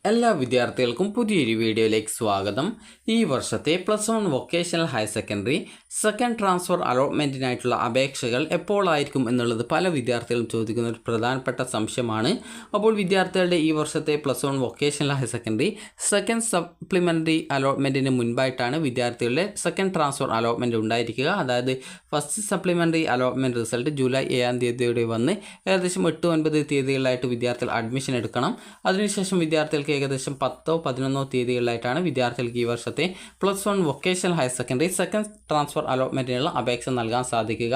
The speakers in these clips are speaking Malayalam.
എല്ലാ വിദ്യാർത്ഥികൾക്കും പുതിയൊരു വീഡിയോയിലേക്ക് സ്വാഗതം. ഈ വർഷത്തെ +1 vocational higher secondary second transfer അലോട്ട്മെൻറ്റിനായിട്ടുള്ള അപേക്ഷകൾ എപ്പോഴായിരിക്കും എന്നുള്ളത് പല വിദ്യാർത്ഥികളും ചോദിക്കുന്ന ഒരു പ്രധാനപ്പെട്ട സംശയമാണ്. അപ്പോൾ വിദ്യാർത്ഥികളുടെ ഈ വർഷത്തെ +1 vocational higher secondary second supplementary അലോട്ട്മെൻറ്റിന് മുൻപായിട്ടാണ് വിദ്യാർത്ഥികളുടെ സെക്കൻഡ് ട്രാൻസ്ഫർ അലോട്ട്മെൻറ്റ് ഉണ്ടായിരിക്കുക. അതായത് first supplementary allotment result July 7 തീയതിയോടെ വന്ന് ഏകദേശം 8-9 തീയതികളിലായിട്ട് വിദ്യാർത്ഥികൾ അഡ്മിഷൻ എടുക്കണം. അതിനുശേഷം വിദ്യാർത്ഥികൾക്ക് ഏകദേശം 10-11 തീയതികളിലായിട്ടാണ് വിദ്യാർത്ഥികൾക്ക് ഈ വർഷത്തെ +1 vocational higher secondary second transfer അലോട്ട്മെൻറ്റിനുള്ള അപേക്ഷ നൽകാൻ സാധിക്കുക.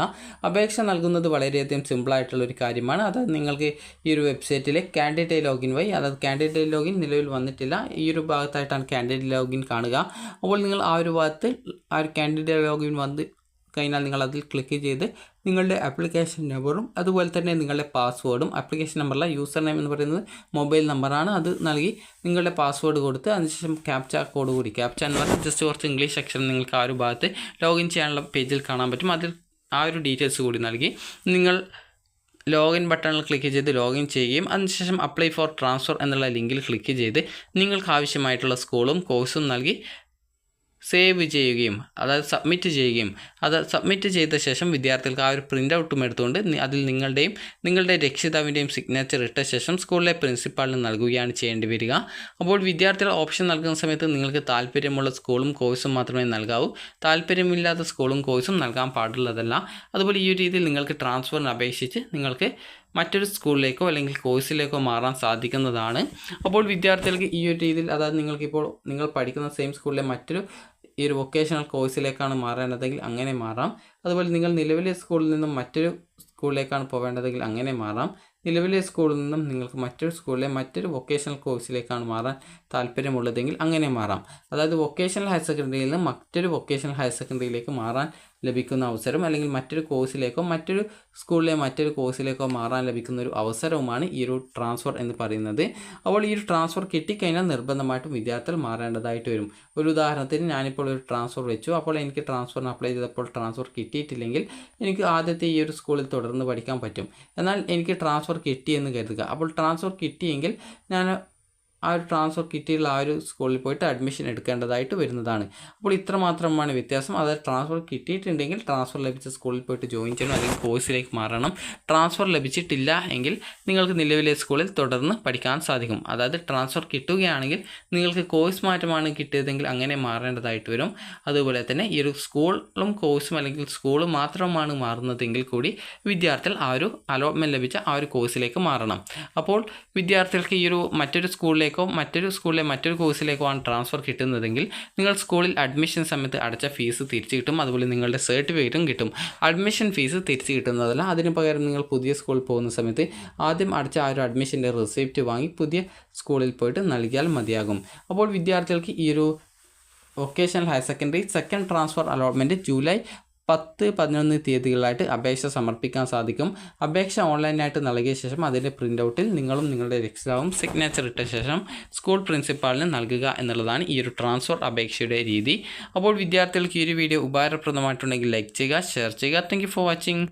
അപേക്ഷ നൽകുന്നത് വളരെയധികം സിമ്പിളായിട്ടുള്ളൊരു കാര്യമാണ്. അതായത് നിങ്ങൾക്ക് ഈ ഒരു വെബ്സൈറ്റിലെ കാൻഡിഡേറ്റ് ലോഗിൻ വഴി, അതായത് കാൻഡിഡേറ്റ് ലോഗിൻ നിലവിൽ വന്നിട്ടില്ല, ഈ ഒരു ഭാഗത്തായിട്ടാണ് കാൻഡിഡേറ്റ് ലോഗിൻ കാണുക. അപ്പോൾ നിങ്ങൾ ആ ഒരു ഭാഗത്ത് ആ ഒരു കാൻഡിഡേറ്റ് ലോഗിൻ വന്ന് കഴിഞ്ഞാൽ നിങ്ങൾ അതിൽ ക്ലിക്ക് ചെയ്ത് നിങ്ങളുടെ ആപ്ലിക്കേഷൻ നമ്പറും അതുപോലെ തന്നെ നിങ്ങളുടെ പാസ്വേഡും, ആപ്ലിക്കേഷൻ നമ്പറിലെ യൂസർ നെയിം എന്ന് പറയുന്നത് മൊബൈൽ നമ്പറാണ്, അത് നൽകി നിങ്ങളുടെ പാസ്വേഡ് കൊടുത്ത് അതിനുശേഷം ക്യാപ്ച കോഡ് കൂടി, ക്യാപ്ച എന്ന് പറഞ്ഞാൽ ജസ്റ്റ് കുറച്ച് ഇംഗ്ലീഷ് അക്ഷരം നിങ്ങൾക്ക് ആ ഒരു ഭാഗത്ത് ലോഗിൻ ചെയ്യാനുള്ള പേജിൽ കാണാൻ പറ്റും. അതിൽ ആ ഒരു ഡീറ്റെയിൽസ് കൂടി നൽകി നിങ്ങൾ ലോഗിൻ ബട്ടണിൽ ക്ലിക്ക് ചെയ്ത് ലോഗിൻ ചെയ്യുകയും അതിനുശേഷം അപ്ലൈ ഫോർ ട്രാൻസ്ഫർ എന്നുള്ള ലിങ്കിൽ ക്ലിക്ക് ചെയ്ത് നിങ്ങൾക്ക് ആവശ്യമായിട്ടുള്ള സ്കൂളും കോഴ്സും നൽകി സേവ് ചെയ്യുകയും അതായത് സബ്മിറ്റ് ചെയ്യുകയും, അത് സബ്മിറ്റ് ചെയ്ത ശേഷം വിദ്യാർത്ഥികൾക്ക് ആ ഒരു പ്രിൻ്റ് ഔട്ടും എടുത്തുകൊണ്ട് അതിൽ നിങ്ങളുടെ രക്ഷിതാവിൻ്റെയും സിഗ്നേച്ചർ ഇട്ട ശേഷം സ്കൂളിലെ പ്രിൻസിപ്പാളിന് നൽകുകയാണ് ചെയ്യേണ്ടി വരിക. അപ്പോൾ വിദ്യാർത്ഥികൾ ഓപ്ഷൻ നൽകുന്ന സമയത്ത് നിങ്ങൾക്ക് താല്പര്യമുള്ള സ്കൂളും കോഴ്സും മാത്രമേ നൽകാവൂ. താല്പര്യമില്ലാത്ത സ്കൂളും കോഴ്സും നൽകാൻ പാടുള്ളതല്ല. അതുപോലെ ഈ ഒരു രീതിയിൽ നിങ്ങൾക്ക് ട്രാൻസ്ഫറിന് അപേക്ഷിച്ച് നിങ്ങൾക്ക് മറ്റൊരു സ്കൂളിലേക്കോ അല്ലെങ്കിൽ കോഴ്സിലേക്കോ മാറാൻ സാധിക്കുന്നതാണ്. അപ്പോൾ വിദ്യാർത്ഥികൾക്ക് ഈ ഒരു രീതിയിൽ, അതായത് നിങ്ങൾ പഠിക്കുന്ന സെയിം സ്കൂളിലെ മറ്റൊരു ഈ ഒരു വൊക്കേഷണൽ കോഴ്സിലേക്കാണ് മാറേണ്ടതെങ്കിൽ അങ്ങനെ മാറാം. അതുപോലെ നിങ്ങൾ നിലവിലെ സ്കൂളിൽ നിന്നും മറ്റൊരു സ്കൂളിലേക്കാണ് പോവേണ്ടതെങ്കിൽ അങ്ങനെ മാറാം. നിലവിലെ സ്കൂളിൽ നിന്നും നിങ്ങൾക്ക് മറ്റൊരു സ്കൂളിലെ മറ്റൊരു വൊക്കേഷണൽ കോഴ്സിലേക്കാണ് മാറാൻ താല്പര്യമുള്ളതെങ്കിൽ അങ്ങനെ മാറാം. അതായത് വൊക്കേഷണൽ ഹയർ സെക്കൻഡറിയിൽ നിന്ന് മറ്റൊരു വൊക്കേഷണൽ ഹയർ സെക്കൻഡറിയിലേക്ക് മാറാൻ ലഭിക്കുന്ന അവസരം, അല്ലെങ്കിൽ മറ്റൊരു കോഴ്സിലേക്കോ മറ്റൊരു സ്കൂളിലെ മറ്റൊരു കോഴ്സിലേക്കോ മാറാൻ ലഭിക്കുന്ന ഒരു അവസരവുമാണ് ഈ ഒരു ട്രാൻസ്ഫർ എന്ന് പറയുന്നത്. അപ്പോൾ ഈ ഒരു ട്രാൻസ്ഫർ കിട്ടിക്കഴിഞ്ഞാൽ നിർബന്ധമായിട്ടും വിദ്യാർത്ഥികൾ മാറേണ്ടതായിട്ട് വരും. ഒരു ഉദാഹരണത്തിന് ഞാനിപ്പോൾ ഒരു ട്രാൻസ്ഫർ വെച്ചു. അപ്പോൾ എനിക്ക് ട്രാൻസ്ഫറിന് അപ്ലൈ ചെയ്തപ്പോൾ ട്രാൻസ്ഫർ കിട്ടിയിട്ടില്ലെങ്കിൽ എനിക്ക് ആദ്യത്തെ ഈ ഒരു സ്കൂളിൽ തുടർന്ന് പഠിക്കാൻ പറ്റും. എന്നാൽ എനിക്ക് ട്രാൻസ്ഫർ കിട്ടിയെന്ന് കരുതുക. അപ്പോൾ ട്രാൻസ്ഫർ കിട്ടിയെങ്കിൽ ഞാൻ ആ ഒരു ട്രാൻസ്ഫർ കിട്ടിയുള്ള ആ ഒരു സ്കൂളിൽ പോയിട്ട് അഡ്മിഷൻ എടുക്കേണ്ടതായിട്ട് വരുന്നതാണ്. അപ്പോൾ ഇത്ര മാത്രമാണ് വ്യത്യാസം. അതായത് ട്രാൻസ്ഫർ കിട്ടിയിട്ടുണ്ടെങ്കിൽ ട്രാൻസ്ഫർ ലഭിച്ച സ്കൂളിൽ പോയിട്ട് ജോയിൻ ചെയ്യണം, അല്ലെങ്കിൽ കോഴ്സിലേക്ക് മാറണം. ട്രാൻസ്ഫർ ലഭിച്ചിട്ടില്ല എങ്കിൽ നിങ്ങൾക്ക് നിലവിലെ സ്കൂളിൽ തുടർന്ന് പഠിക്കാൻ സാധിക്കും. അതായത് ട്രാൻസ്ഫർ കിട്ടുകയാണെങ്കിൽ നിങ്ങൾക്ക് കോഴ്സ് മാറ്റമാണ് കിട്ടിയതെങ്കിൽ അങ്ങനെ മാറേണ്ടതായിട്ട് വരും. അതുപോലെ തന്നെ ഈ ഒരു സ്കൂളും കോഴ്സും അല്ലെങ്കിൽ സ്കൂൾ മാത്രമാണ് മാറുന്നതെങ്കിൽ കൂടി വിദ്യാർത്ഥികൾ ആ ഒരു അലോട്ട്മെൻറ്റ് ലഭിച്ച ആ ഒരു കോഴ്സിലേക്ക് മാറണം. അപ്പോൾ വിദ്യാർത്ഥികൾക്ക് ഈ ഒരു മറ്റൊരു സ്കൂളിലെ മറ്റൊരു കോഴ്സിലേക്കോ ആണ് ട്രാൻസ്ഫർ കിട്ടുന്നതെങ്കിൽ നിങ്ങൾ സ്കൂളിൽ അഡ്മിഷൻ സമയത്ത് അടച്ച ഫീസ് തിരിച്ചു കിട്ടും. അതുപോലെ നിങ്ങളുടെ സർട്ടിഫിക്കറ്റും കിട്ടും. അഡ്മിഷൻ ഫീസ് തിരിച്ചു കിട്ടുന്നതല്ല, അതിന് പകരം നിങ്ങൾ പുതിയ സ്കൂളിൽ പോകുന്ന സമയത്ത് ആദ്യം അടച്ച ആ ഒരു അഡ്മിഷൻ്റെ റിസിപ്റ്റ് വാങ്ങി പുതിയ സ്കൂളിൽ പോയിട്ട് നൽകിയാൽ മതിയാകും. അപ്പോൾ വിദ്യാർത്ഥികൾക്ക് ഈ ഒരു vocational higher secondary second transfer allotment July 10-11 തീയതികളായിട്ട് അപേക്ഷ സമർപ്പിക്കാൻ സാധിക്കും. അപേക്ഷ ഓൺലൈനായിട്ട് നൽകിയ ശേഷം അതിൻ്റെ പ്രിൻ്റ് ഔട്ടിൽ നിങ്ങളും നിങ്ങളുടെ രക്ഷിതാവും സിഗ്നേച്ചർ ഇട്ട ശേഷം സ്കൂൾ പ്രിൻസിപ്പാളിന് നൽകുക എന്നുള്ളതാണ് ഈ ഒരു ട്രാൻസ്ഫർ അപേക്ഷയുടെ രീതി. അപ്പോൾ വിദ്യാർത്ഥികൾക്ക് ഈ ഒരു വീഡിയോ ഉപകാരപ്രദമായിട്ടുണ്ടെങ്കിൽ ലൈക്ക് ചെയ്യുക, ഷെയർ ചെയ്യുക. Thank you for watching.